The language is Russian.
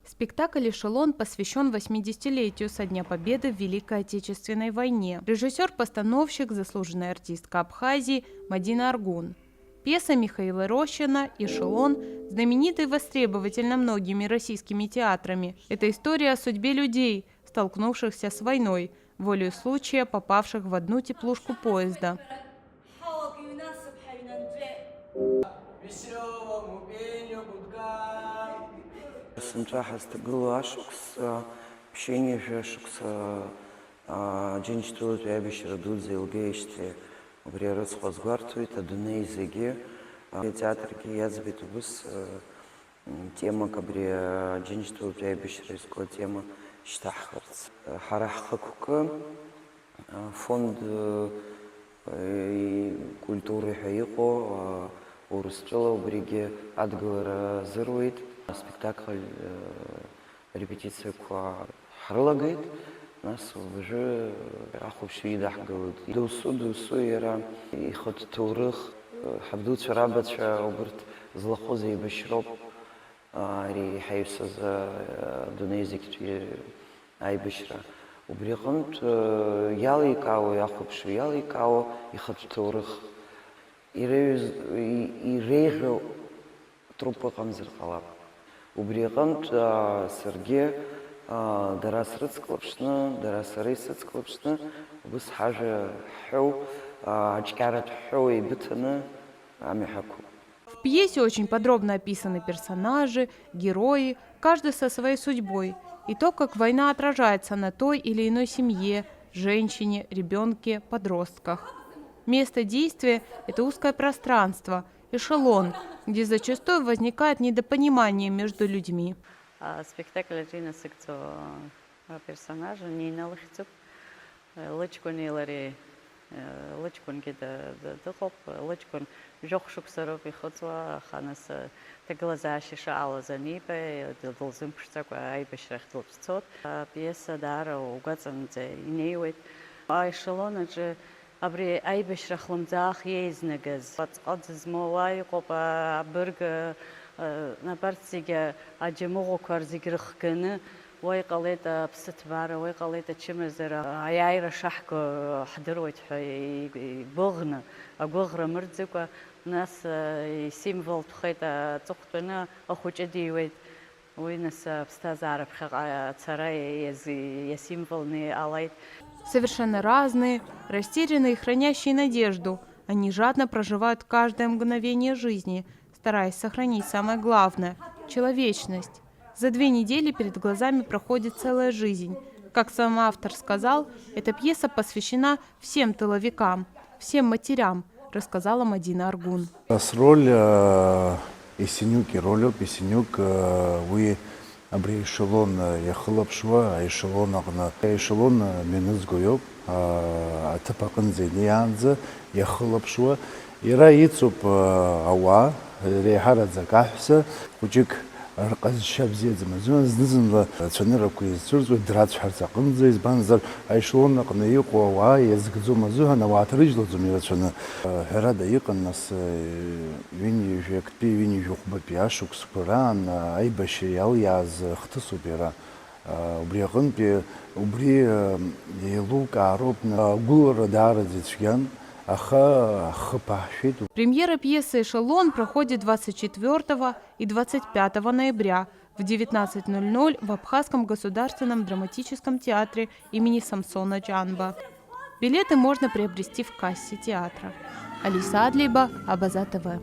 Спектакль «Эшелон» посвящен 80-летию со Дня Победы в Великой Отечественной войне. Режиссер-постановщик, заслуженная артистка Абхазии Мадина Аргун. Пьеса Михаила Рощина «Эшелон» знаменита и востребовательна многими российскими театрами. Это история о судьбе людей, столкнувшихся с войной, волею случая попавших в одну теплушку поезда. тема кабре джинчту тябишриско тема штахварц хараххакука фонд культуры хайко урыстыла бриге адгалара зырует спектакль репетиция ка харлагает нас уже ахушидах галут дусу era ихот турых حبدوت شرابت وبرت زلخوزي بشرب ري حيوسز دونيزك اي بشرة وبريقنت يالي كاو ياخد شو يالي كاو يخد تورخ يريغ تروبا قمزر قلاب وبريقنت سرجي درس رزقلبشنا درس رزقلبشنا بس حاجة حو В пьесе очень подробно описаны персонажи, герои, каждый со своей судьбой, и то, как война отражается на той или иной семье, женщине, ребенке, подростках. Место действия – это узкое пространство, эшелон, где зачастую возникает недопонимание между людьми. Спектакль персонажа Нина Лычкунилари لچکن که دخوب لچکن جوخشوک سرابی خطوة خانس تجلزاشی شعال زنیبه دلزم پشتک و ای بشرخ دلبستود بیس داره و قطعن اینیوید آیشلونه جه ابری ای بشرخ لمزاخ یز نگز قد زموای قب برگ نبرتیگه اجمعو کرزیگرخ کنه وای قلیت بستواره وای قلیت چمزره عیار شحک حدرویت بغن اقوغر مرزق ناس سیمبل تخیت تختنه اخوچ دیوید وی ناس بستازاره بخیر царай سیمبل نی алайت. Совершенно разные, растерянные и хранящие надежду. Они жадно проживают каждое мгновение жизни, стараясь сохранить самое главное – человечность. За 2 недели перед глазами проходит целая жизнь. Как сам автор сказал, эта пьеса посвящена всем тыловикам, всем матерям, рассказала Мадина Аргун. Роль Исенюк, вы абри эшелон яхлапшва, эшелон менызгуёк, атапакын зенянзы яхлапшва, ира ицуп ауа, рехарадза кахса, кучик арқаз шабзедзім, знызынла цөнерапку езцурзу драт шарцақынзы избанзар айшылонна қыны иқуа езгізума зуғана ватырыжлы зумира цөні херада иқыннас вини жекпи вини жуқба пиашук спыран айбаши ял яз хтысу бера убриғын пи убри елук аропна гулра дара зетшген. Премьера пьесы «Эшелон» проходит 24 и 25 ноября в 19:00 в Абхазском государственном драматическом театре имени Самсона Джанба. Билеты можно приобрести в кассе театра. Алиса Адлиба, Абаза ТВ.